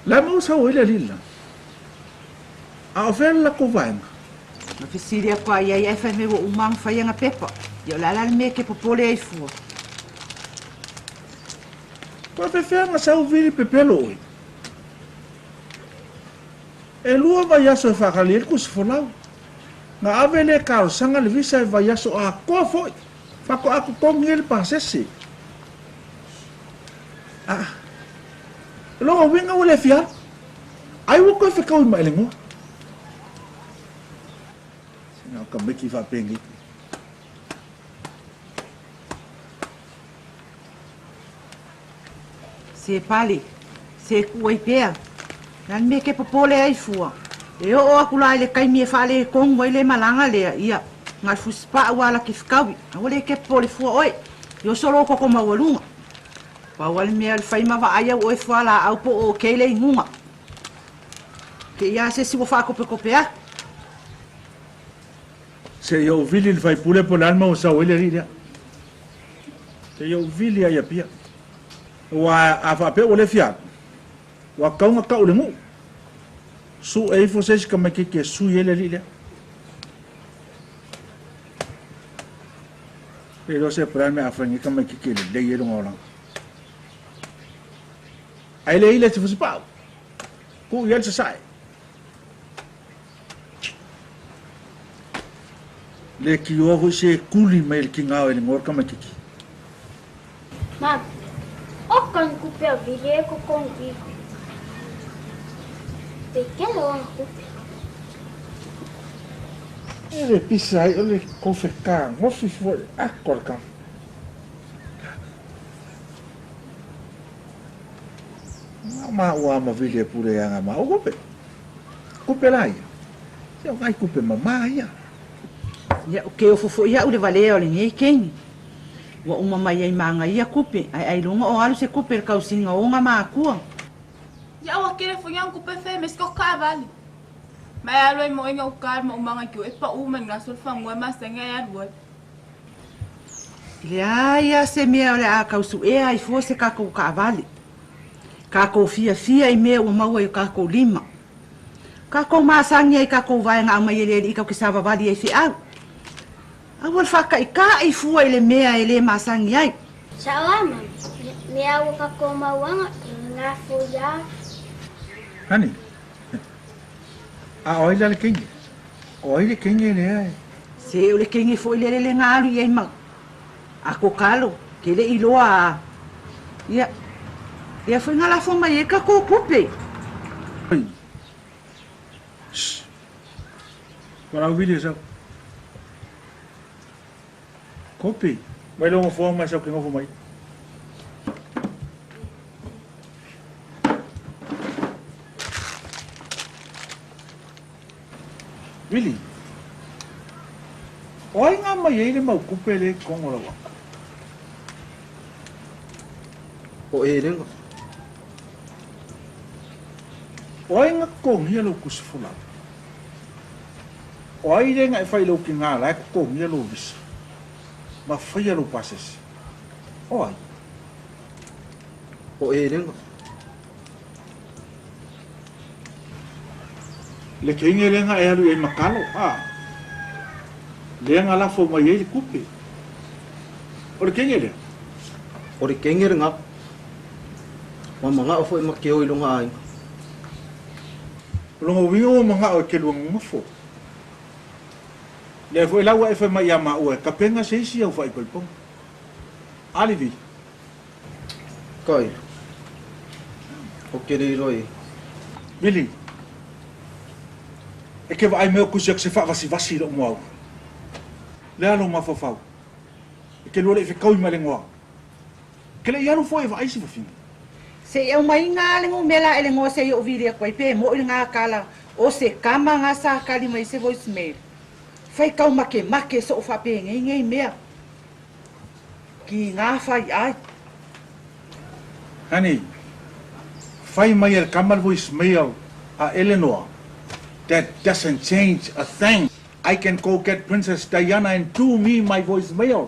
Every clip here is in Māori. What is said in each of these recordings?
La mo sa o ile lila. A ofela ko vaina. Ma fisiria kwa ia fai me o umang fai nga pepa. Ia la me ke popole ai fu. Ko fe nga sa o vili pepelo oi. E lua vai aso fa kali ku se folau. Nga avele ka sanga le visa vai aso a ko foi. Fa ko aku tongel pa sesi. Ah. Lo winga wala fia. Ai wo ko fe ka ma elengo. Sina ka me ki fa pengi. Se pali, se kuai pea. Nan me ke popole ai fua. E o aku la le kai me fa le kong wai le malanga le ia. Ngal fuspa wala ki fkawi. Wale ke pole fua oi. Yo solo ko ma walunga. Pa wal me al fai ma va aya o fua la au po o kele ngunga. Ke ia se si wo fa ko pe kopea. Se yo vili vai pule po l'alma o sa wele ria. Se yo vili ai pia. Wa afa pe o le fia. Wa kaunga ka o le ngu. Su e fo se ka me ke su yele ria. Pero se pra me afrangi ka me ke le yelo ngora. Ai le ile se fo pa. Ku yel se sai. Le ki o se kuli me ki ngao ele ngor ka me ki. Mam, o kan kupea vile ko kong viko. Te kelo ang kupea. Ele pisa ai ele confecar, mo fi fo akorka. Ma wa ma vile pure anga ma o kope. Kope lai. Se o mai kope mama ia. Ia o ke o fofo ia o le vale o le ngai kengi. Wa uma mai ai manga ia kupe. Ai lunga o alu se kupe ka usinga o nga makua. Ia o kere fo yang kupe fe mes ko ka vale. Mai alo mo inga o kar mo manga ki e pa uma nga sol fa ngwa ma senga ya do. Ia se mea o le a kausu e ai fo se ka ko ka vale. Ka ko fia i mea o maua i ka ko lima. Ka ko masangi ai ka ko vai nga mai ele i ka kisava vale ai fi au. Awal whaka i ka i fua i le mea i le masangi ai. Sawa, mam. Mea o ka ko mawanga nga fo ya. Hani. A oila le kingi. Oile kingi le ai. Se o le kengi fo i le ngalu i ai ma. Ako kalo, ke le iloa. Ia foi ngala fo mai e ka ko kupe. Oi. Shh. Para o vídeo sa. Kopi. Mai longo fo mai sa ke ngofo mai. Really? Oi nga mai ele mau kupe le kongo la. O e rengo. Oi nga kong hielo kusfula. Oi le nga fai lo ki nga la kong hielo bis. Ma fai lo pases. Oi. O e rengo. Le kinge le nga e alu e makalo. Le nga la fo mai e kupe. O le kinge le. O re kengere nga. Wa manga o foi makeo i longa ai. Longo wingo mga o ke luang mafo. Le fo ela wa e fa mai ama o ka penga se si au fai kolpong. Alivi. Kai. O ke re roi. Billy. E ke vai meu kusiak se fa vasi lo mo. Le alo ma fo fau. E ke lo le fe kau ma le ngoa. Ke le yaro fo e vai si fo fin. Se eu mai nga le ngo mela ele ngo se yo viria kwai pe mo il nga kala o se kama nga sa kali mai se voicemail. Fai kau make so fa pe ngai mea. Ki nga fai ai. Honey. Fai mai el kamal voicemail a Eleanor. That doesn't change a thing. I can go get Princess Diana and do me my voicemail.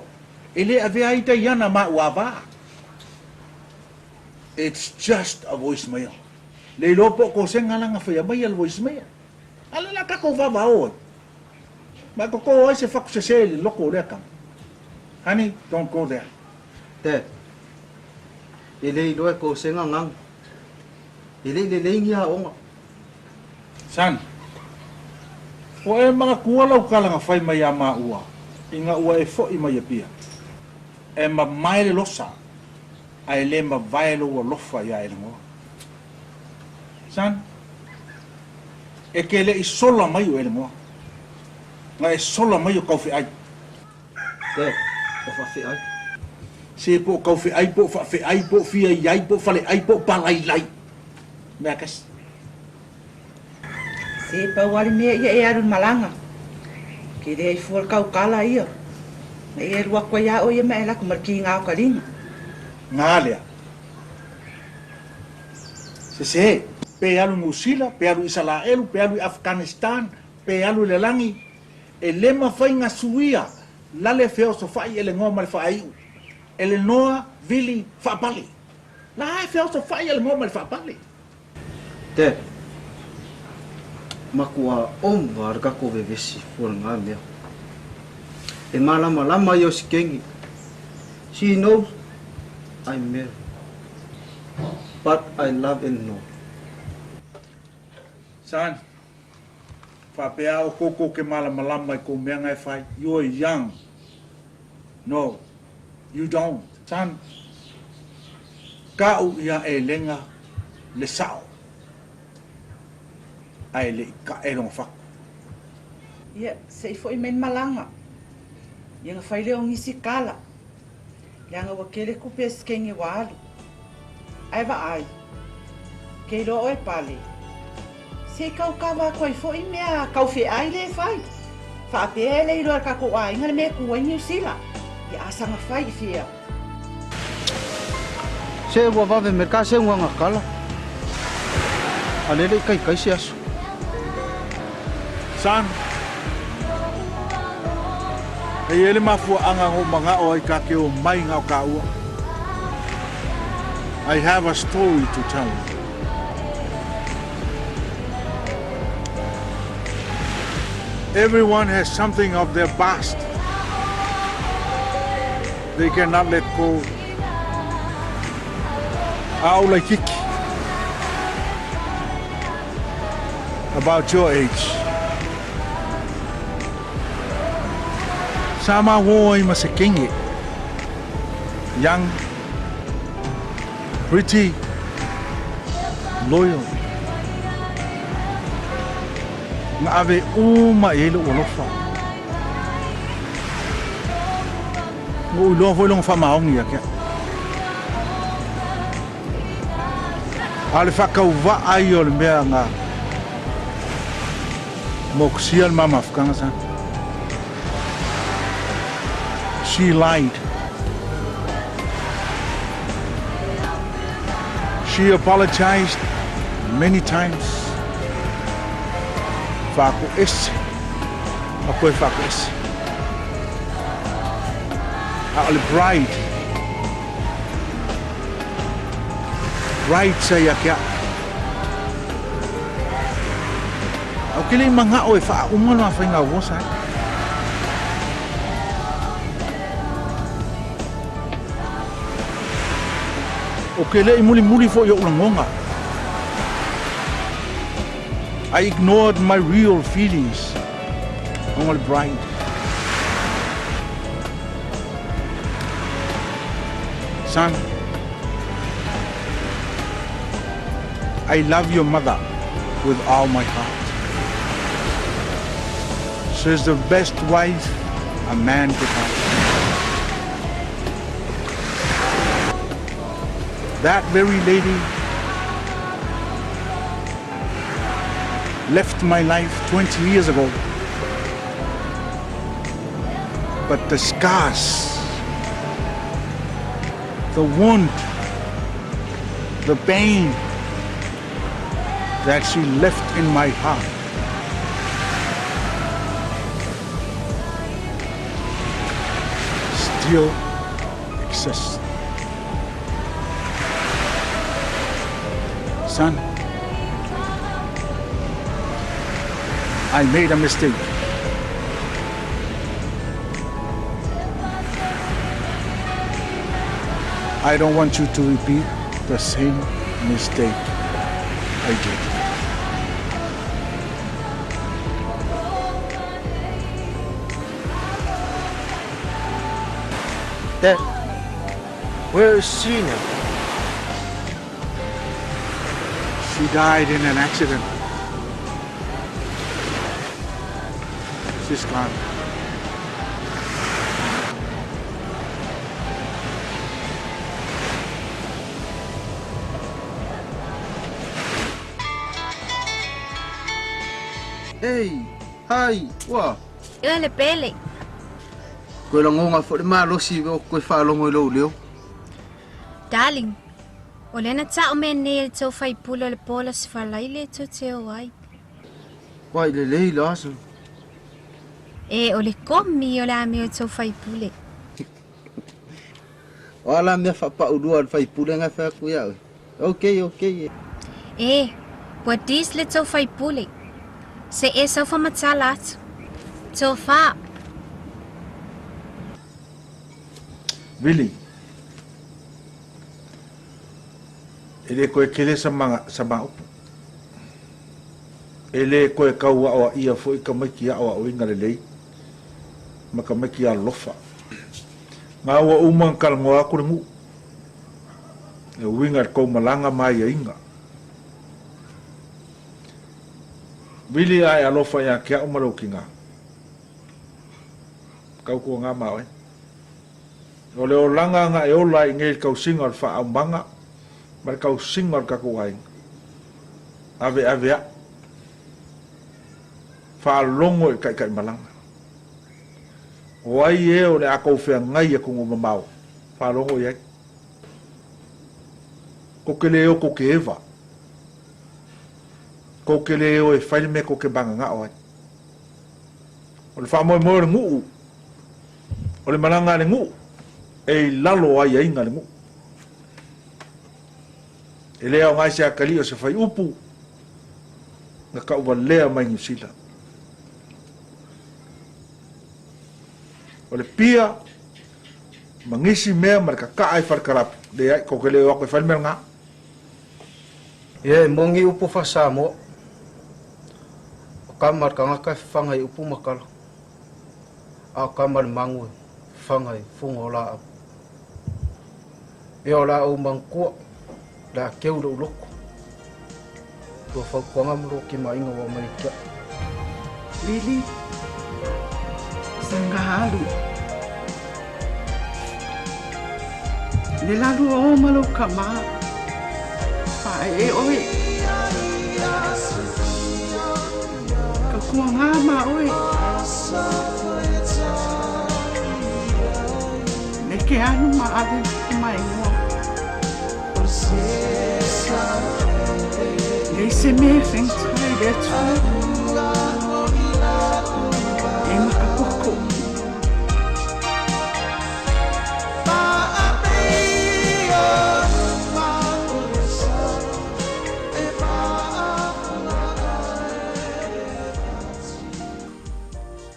Ele ave ai Diana ma wava. It's just a voicemail. Le lo po ko senga langa fa mai al voice me. Ala la ka ko va va o. Ma ko ai se fa ko se le loko le ka. Honey, don't go there. Te. Ele lo ko senga ngang. Ele le ngia onga. San. O e mga kuala ka langa fai mai ama ua. Inga ua e fo i mai pia. E ma mai le losa. Ai le ma vai lo o lofa ya e ngo. San. E ke le i sola mai o e ngo. Nga e sola mai o kauwhi ai. Te. O fa fi ai. Se po kauwhi ai po fa fi ai po fi ai ai po fale ai po palai lai. Mea kas. Se pa wale mea ia e arun malanga. Ke rei fual kau kala ia. Na e rua kwa ia o ia mea laku marki ngā o karinga. Ngā lea. Se, pe alu Ngusila, pe alu Israelu, pe alu Afghanistan, pe alu le langi, e lema fai ngā suia, lale feo so fai ele ngoa male fai iu. Ele noa vili whaapali. La e feo so fai ele ngoa male whaapali. Te. Makua omwa arga ko vevesi fual ngā mea. E malama lama yo si kengi. She knows I'm married. But I love and know. San, whapea o koko ke malama lama I ko mea ngai fai. You're young. No, you don't. San, kau ia e lenga le sao. Ai le ka e longa whaku. Ia, se fo i men malanga. Ia nga whaile o ngisi kala. Ia nga wakele kupe skenge wa alu. Ai wa ai. Kei lo oe pale. Se kau kawa koi fo i mea kau fe ai le fai. Whapea le iro ka ko ai ngana mea kuwa New Zealand. Ia asanga fai i fia. Se wa vave merka se ngā kala. Alele kai se asu. San, e ele mafua anga o mga o I ka ke o mai ngā o ka ua. I have a story to tell you. Everyone has something of their past they cannot let go. Aula kiki about your age. Sama woi masekingi. Young, pretty, loyal. Nga ave uma ele olofa. Ngo ulo foi long fa maong ia kia. Ale whakauwa ai o le mea ngā moksia le mama Afghanistan. She lied. She apologized many times. Whako ese. Ako e whako ese. Ale bride. Right saya kia. Au kile manga o e wha umana whainga wosa. O kile I muli fo yo ulangonga. I ignored my real feelings on my bride. Son, I love your mother with all my heart. She's the best wife a man could have. That very lady left my life 20 years ago. But the scars, the wound, the pain that she left in my heart still exists. Son, I made a mistake. I don't want you to repeat the same mistake I did. Dad, where is she now? She died in an accident. She's gone. Hey, hi, wa. Io le pele. Koe langonga fo le malosi o koe whaalongo i lou leo. Darling, o lena ta o mene le tau fai pula le pola se falai le tau te o ai. Wai le lei la aso. E o le komi o le ame o tau fai pule. O ala mea whapaurua al whai pule ngai whea koe au. Okay. E, pua dis le tau fai pule. Se e sau fa matala atu. Tau fa. Willie. Ele koe kele sa mau. Ele koe kau awa ia fo i ka maiki awa o inga lelei. Ma ka maiki a lofa. Ngā awa umang kalangoa kore ngu. E winga kou malanga mai a inga. Willie ai alofa ia kia umaro ki ngā. Kau kua ngā mau e. O leo langa nga e ola i ngei kau singa al wha au manga. Mare kau singa al kako wainga. Ave a. Wha longo i kai malanga. O ai e o le a kou whea ngai a kungu mamau. Wha longo i ai. Ko ke leo ko ke ewa. Ko ke leo e whaile me ko ke banga ngā oai. O le wha moe moe le nguu. O le malanga le nguu. E lalo ai a inga le nguu. E lea o ngai se akali o se whai upu. Nga ka uwa lea mai ngusila. O le pia. Mangisi mea marika ka ai wharkarapu. Le ai ko ke leo ako e whaile mea ngā. Ye, mongi upu whasamo. O kamar ka ngaka whangai upu makala. A kamar mangu whangai fungo la au. E o la au mangkua. La keu lo loko. Tua whaukuanga mro ki mainga wa mai kia. Lili, sangahalu. Le lalu o malo ka maa. Pai e oi. Ka kua ngā ma oi. Ne ke anu ma ave ki mai ngua. Le se me whengtai le tu. E maka koko.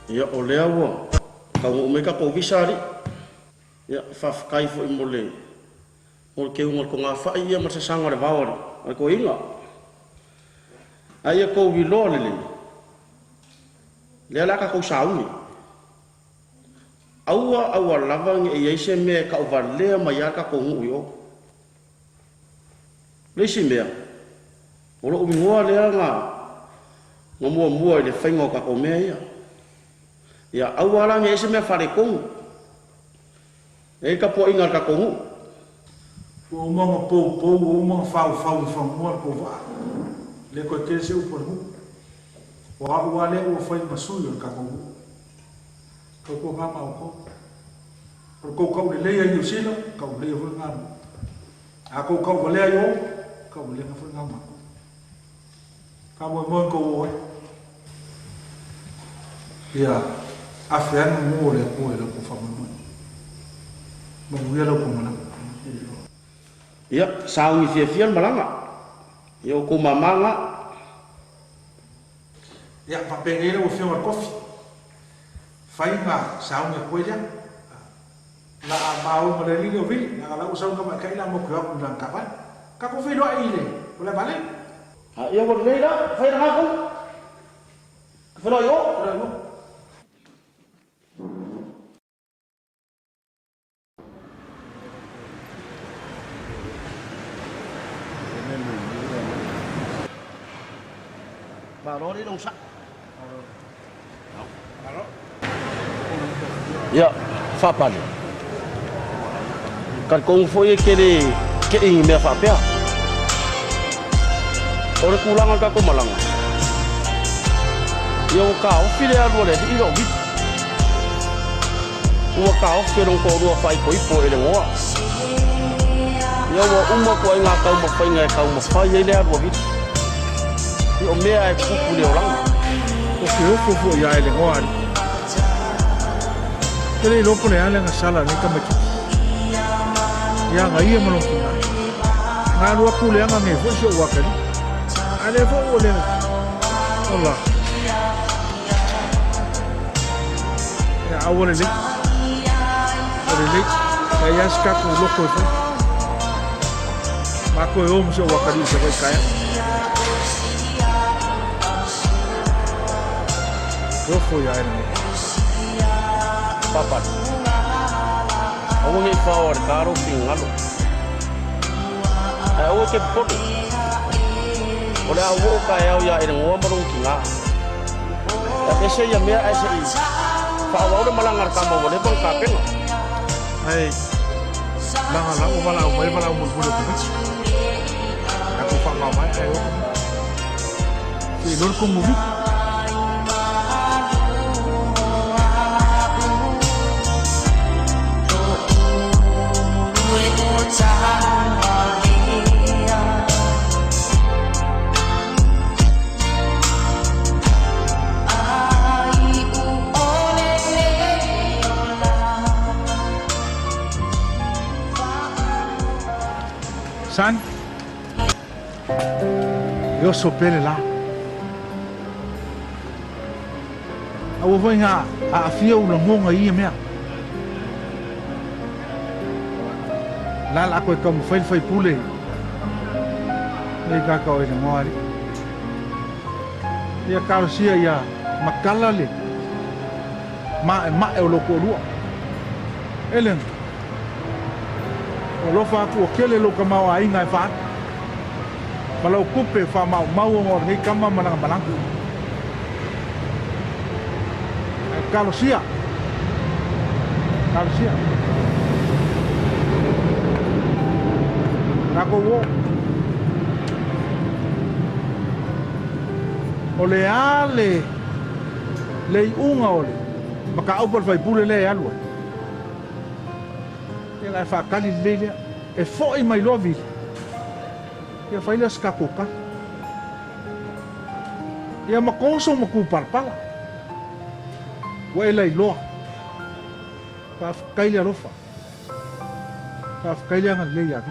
Ia o lea ua, ka o me ka po visari. Ia whawhakai fo i mole. O ke unga ko ngā whai ia ma se sanga le vawari. Ai ko inga. Ai ia ko wiloa lele. Lea laka ko sauni. Aua lavang e eise mea ka uwa lea mai aka ko ngu yo. Leisi mea. Olo umi ngoa lea ngā. Ngā mua i le whaingo ka ko mea ia. Ia aua lang e se me whare kongu. E ka po inga ka kongu. O mga pou, o mga whau whanguar ko wā. Le koe kere se upo ngu. O ua le ua whai masui o ka kongu. Kau ko ngā mau ko. Kau kau le leia i usila, kau leia hui ngā mau. A kau lea i o, kau lea ngā hui ngā mau. Ka moe moe ko oe. Ia. Afiana mo le ko e ko fa mo. Mo ia lo ko mana. Ia, saungi fia malanga. Ia ko mamanga. Ya papengera o fio kofi. Fai nga sao me kuya. La mau maleli o vi, na la usau ka kai la mo ko dan kapan. Ka ko fi do ile. Boleh balik? Ha ia ko leila, fai ra ko. Felo yo. Bà đó đi đông sẵn. Ya, fapan. Kan kung foi ke ing me fapia. Ora kulangan ka ko malang. Yo ka o file a lore di ro bit. O ka o ke rong ko ro fai koi po ele ngo. Yo wo umma ko nga ka mo fai nga ka mo fai ele a ro bit. Yo me ai ku ku le lang. O que eu fui ya ele ngo ari. Ele lopo le ale nga sala ni ka machi. Ya nga ia mo ko. Nga ro ku le nga me fo sho wa ka ni. Ale fo o le. Allah. Ya awole le. Ole le. Ya ska ku loko fo. Ma ko yo mo sho wa ka ni se vai kaya. Yo fui a ele. Papan. Awo ngi power karo pingalo. Awo ke podo. Ole awo ka ya ire ngo marung kinga. Ta se ya me ai se. Fa awo malangar ka mo le bang kapen. Ai. Lang o mala o mai mala o bulu ko. Aku fa ma mai ai o. Si lor ko muvi. San, yo sopele lá. Awo foi nga a fia o longonga ia mea. La ko kam fai pule. Nei ka ka o ina moari. Ia ka sia ia makala le. Ma e o loko lua. Elen. O lofa ku o kele lo ka mau ai ngai fa. Malau kupe fa mau ngor ni kama manang malang. Kalau sia. Ako wo. Ole ale. Lei unga ole. Maka au por fai pule le alwa. Ela fa kali lele e foi mai lovi. Ia fai le skakoka. Ia makoso maku parpala. Wa ela ilo. Fa kaile rofa. Fa kaile ngal le ya.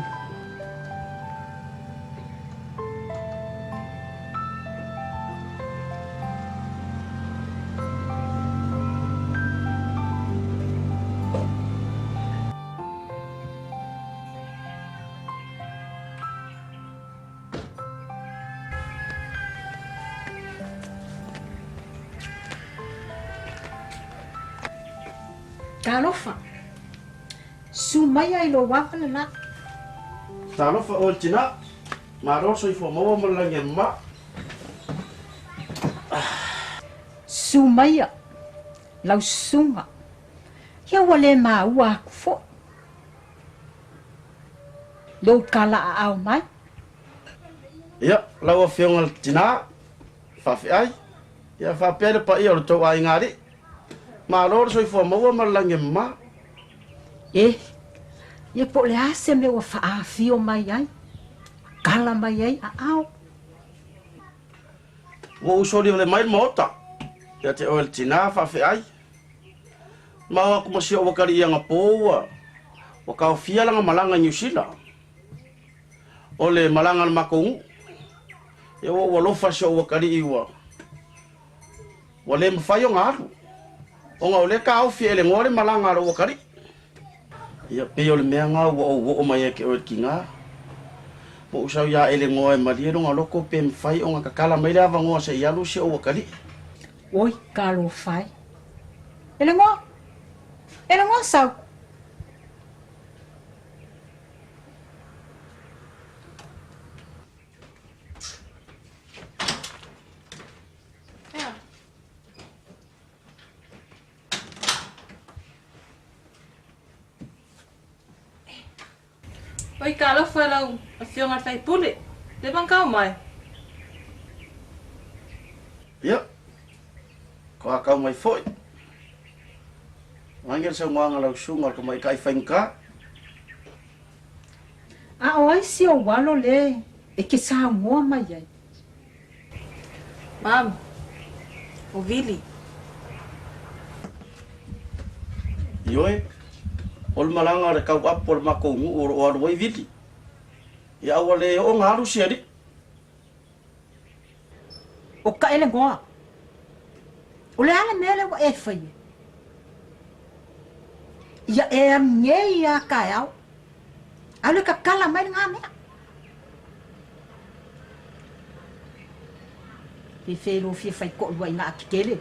Kalofa. Sumaya ilo wafana na. Talofa o tina. Maro so ifo mo malange ma. Sumaya. Lau sunga. Ya wale ma wa kufo. Do kala au mai. Ya, lawa fiong tina. Fa fi ai. Ya fa pele pa ia to ai ngari. Maro so ifo mo malange ma. Ye po le ase me wa fa fio mai ai. Kala mai ai au. Wo usoli le mai mota. Ya te oel tina fa fi ai. Ma aku masih o wakari yang apoa. O kau fia langa malanga New Zealand. Ole malanga makung. Ya wo lo fa sho wakari iwa. Wale mawhai o ngaru. O ngā ole ka au fia ele ngore malanga ro wakari. Ia pe o le mea ngā o mai ke o ki ngā. Po usau ia ele ngoe malia ngā loko pe mawhai o ngā kakala mai lewa ngoa se ialu se o wakari. Oi, kalo fai. Ele ngoa sau. Oi, kalo foi lau a fionga fai pule. Le bang kau mai. Ia. Ko a kau mai foi. Angel sa ngoa lau sunga ko mai kai whainka. A oi si o walo le. E ke sa ngoa mai ai. Mam. O Vili. Ioe. Ol malanga re kau apol mako ngu o arwai vili. Ia wale o ngaru siari. O ka ele ngoa. O le ala mele wa e fai. Ia e nge ia ka au. Ale ka kala mai ngā mea. Pe whero fia fai ko lua i ngā akikele.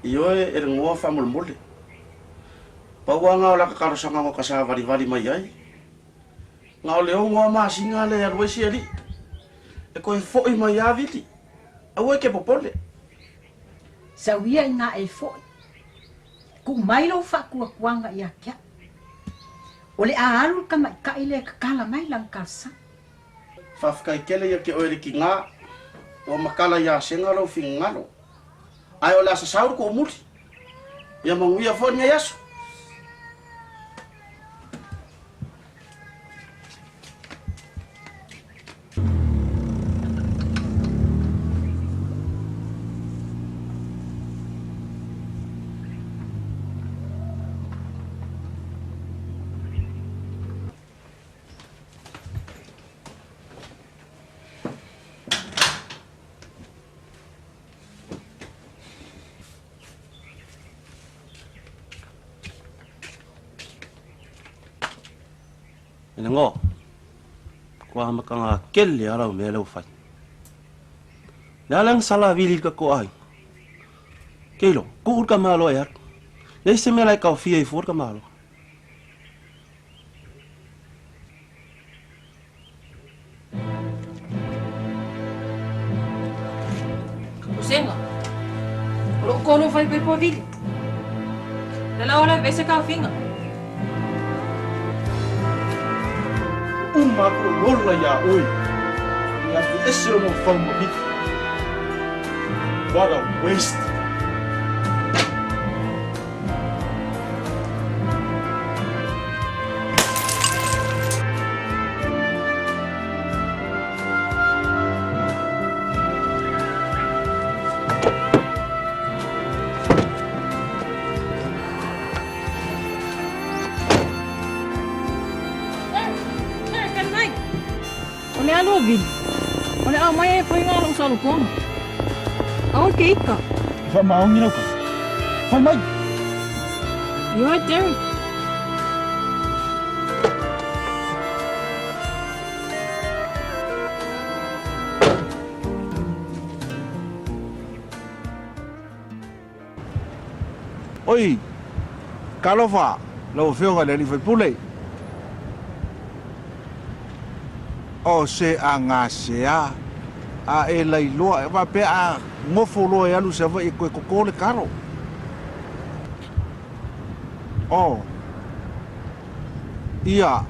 Ioe e ngoa whamul mole. Paua ngā o laka karosanga ngo kasa vari mai ai. Ngā o leo ngoa maasinga le arwai siari. E koe foi mai a vili. Au e ke popole. Sa wia i ngā e foi. Ku mai lau whakua kuanga i a kia. O le a alu ka mai ka ile ka kala mai lang kalsa. Whafkai kele ia ke oere ki ngā. O makala ia senga lau finga ngalo. Ai o le asa sauru ko muri. Ia manguia fo nia yasu. Ina ngō, kua makanga kele arau me lau whai. Nā lang sala vili ka ko ai. Keilo, ku urka malo e hatu. Nei se mea lai kau fia i furka malo. Kusenga. Olo kono fai pe po Vili. Dala ola vese kau finga. Uma ko lola ya oi. Ia ku ese o mo whauma hiti. What a waste. Ole alo Vili. Ole a mai e foi ngā lau salu konga. Aoi ke ika. Whamaongi rau ka. Whamai. You right there. Oi. Kalofa. Lau whionga le ni whai pule. O se a ngā sea. A e lai loa. E wape a ngofo loa e alu se wa i koe kokole karo. O. Ia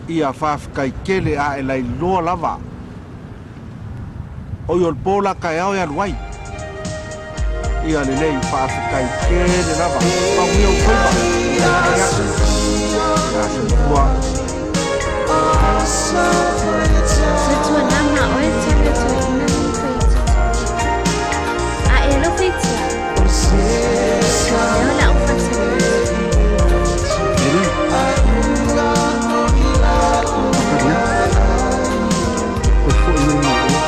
whawhikai kele a e lai loa lava. O iol pola kai au e aluai. Ia le lei whawhikai kele lava. Paui au whaiva. Ia se tua. Tutua nama oe taka tu ina ni whaiti. A e lo whaitia. Leo la uwhata. Ele. Koe fo i nuna o.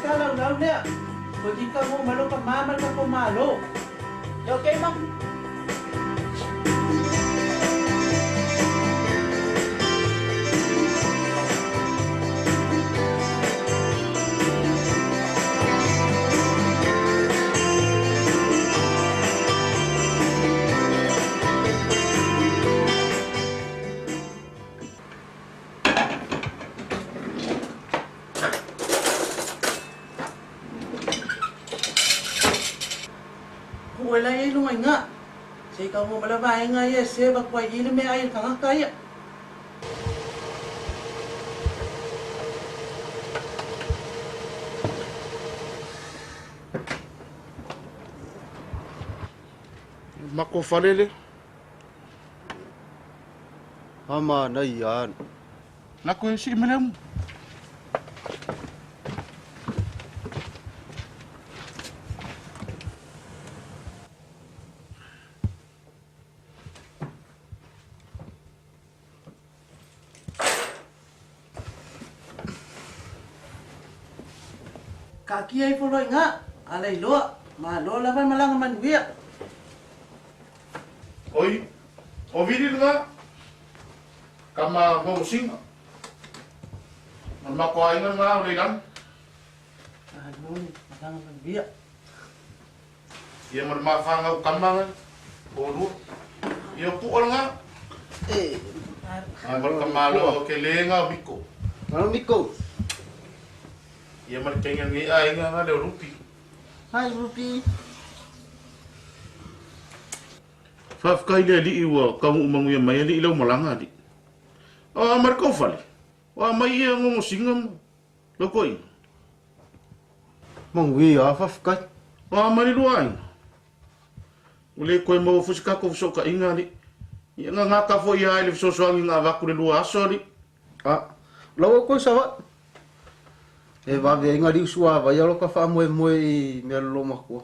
kala ulau lea. Ko tika mo malo ka mamal ka po malo. Okay, Mang. Wala ay lumay nga. Sa ikaw mo malabay nga yes, bakway ilim may ayun ka nga kaya. Mako falele. Hama na yan. Nako si Imelem. Kaki ay puloy nga. Alay lo. Malo laban malang man wiya. Oi. O viril nga. Kama gosing. Mako ay nga ulit lang. Ano ni malang man wiya. Ia marmafangaw kamangan. Puro. Ia puol nga. Ay kamalo kelenga biko. Ano Miko? Ia markengan ngi ay nga le rupi. Hai Rupi. Faf kai le li iwa kamu umangu ya mai li ilaw malanga di. Ah marko fali. Wa mai ia ngo singam. Lokoi. Mong wi afaf kai. Wa mari luai. Ule koe mau fusika ko fusoka inga li. Ia nga ngaka fo ia ile fusosoangi nga vaku le lua aso li. Ah, lawa ko sawa. E va ve nga di suava, ia lo ka fa moe me lo mako.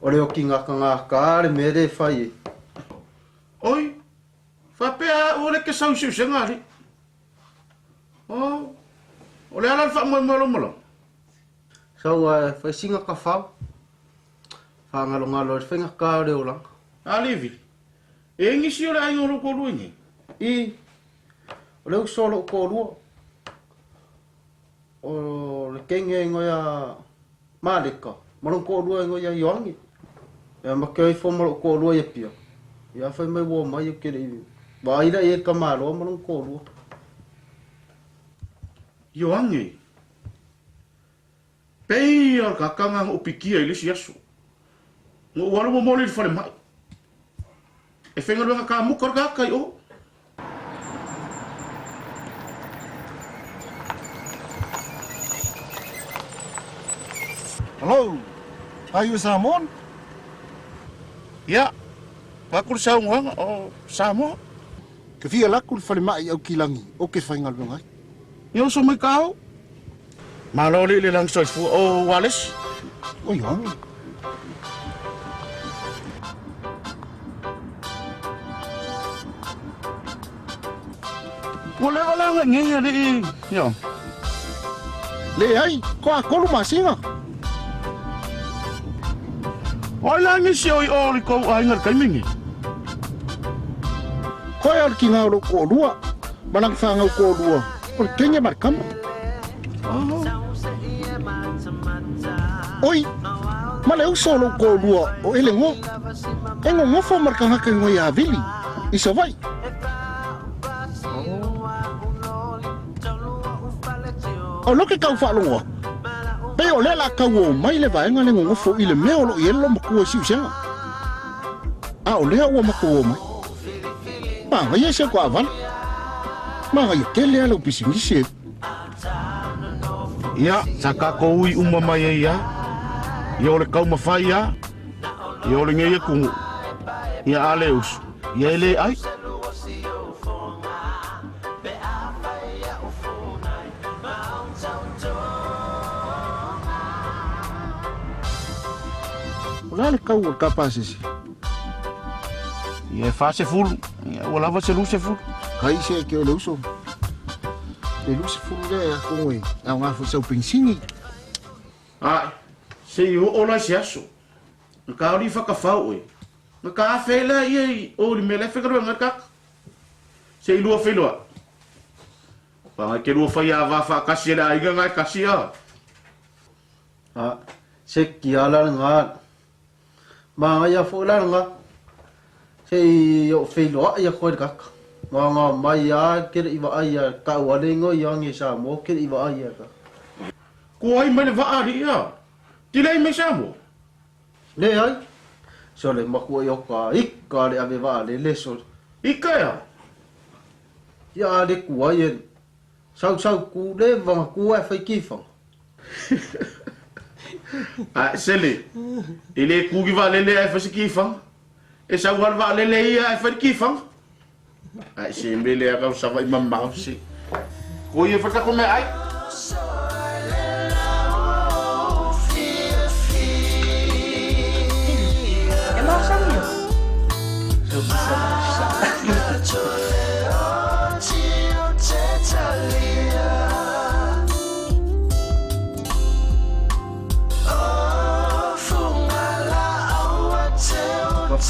Ole o kinga ka le me de fai. Oi. Fa pea ole ke sau siu senga li. Oh. Ole ala fa mo malo. So fa singa ka fa. Fa ngalo fenga ka le ola. Alivi. E ngisi ole ai ngoro ko luingi. I ole o solo ko lu. O le kenge ngoya malika. Malong ko lu ngoya yongi. Ya makai fo malo ko lu ya pia. Ya fa mai wo mai ke le. Ba ida e ka malo malong ko lu. Yoangi. Pei al kakanga o pikia ile siasu. Ngo wala mo mole fale mai. E fenga lo ka mu kor ka kai o. Hello, are you Samon? Ya. Pakul sa ngwa o samo. Ke fia lakul fale mai au kilangi o ke faingal ngai. Yo so mai kau. Maloli le lang soy fu o Wallace. O yong. Wala nga ngi di. Yo. Le ai, ko a kolu masinga. Wala ni si oi ko ai ngal kai mingi. Ko al kinga ro ko lua. Balang fanga ko lua. O kenya markam. Oi. Maleu solo ko lua o elengo. Engo ngofo markanga ka ngoya vili. Iso vai. O lo ke kau fa longo. Pe o le la ka wo mai le vai ngale ngofo ile me o lo yelo mo ko si usenga. A o le o mo ko mai. Ba ga ye se ko avan. Ma ga ye ke le lo pisingi se. Ya, saka ko ui umama ya. Yo le kau mafai ya. Yo le ngai ku. Ya aleus. Ya le ai. Wala le kau o kapasisi. Ya fase full. Ya wala va se luce full. Kai se ke o leuso. Le lusi fulu ko ngoi. Au nga fu sau pensingi. Ai, se i o la si aso. Ka ori whakawhau e. Nga ka whela i o li mele whakaroa ngā kaka. Se i lua whelua. Panga ke lua whai a wafa kasi e la inga ngai kasi a. Se ki ala ngā. Mga ia fōla ngā. Se i o wheloa ia koe kaka. Ngā mai a kere iwa aia ka wale ngo i angi sa mo kere iwa aia ka. Ko ai mai le waari ia. Tilei me sa mo. Le ai. So le makua i oka ika le ave waa le so. Ika ia. Ia le kua i sau ku le wanga kua e whai kifang. Sele. Ile kugi wa lele ai whasi kifang. E sa wan wa lele ia ai whai kifang. Ai se mele a kau sawa i mamau si. Ko i e whatako me ai.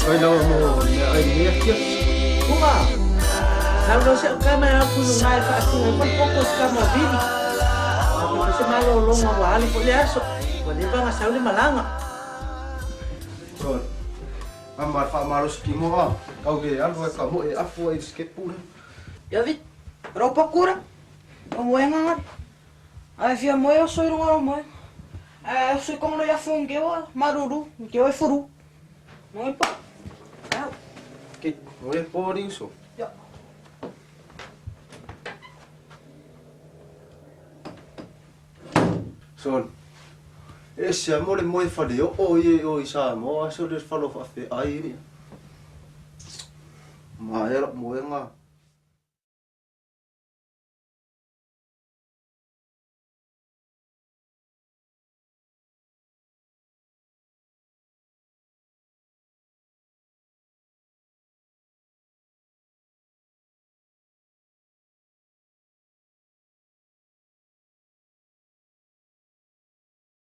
Kau lau mo ni ai ni kia. Kuma. Kalau sa kama aku ngai fa aku pun fokus kama bini. Aku bisa malo longa wali po liaso. Wali ba nga sauli malanga. So. Amar fa maros ki mo a. Kau ge algo ka mo e afu e skepura. Ya vit. Ropa kura. Como é nga. Ai fia mo eu sou rongo mo. Sou como no ya fungeo maruru, que eu furu. Não pa. Ke, mo e pori so. Ya. Son. Esse amor é muito falho. Oi, sa mo, aso de falo fa fe ai ni. Ma era mo nga.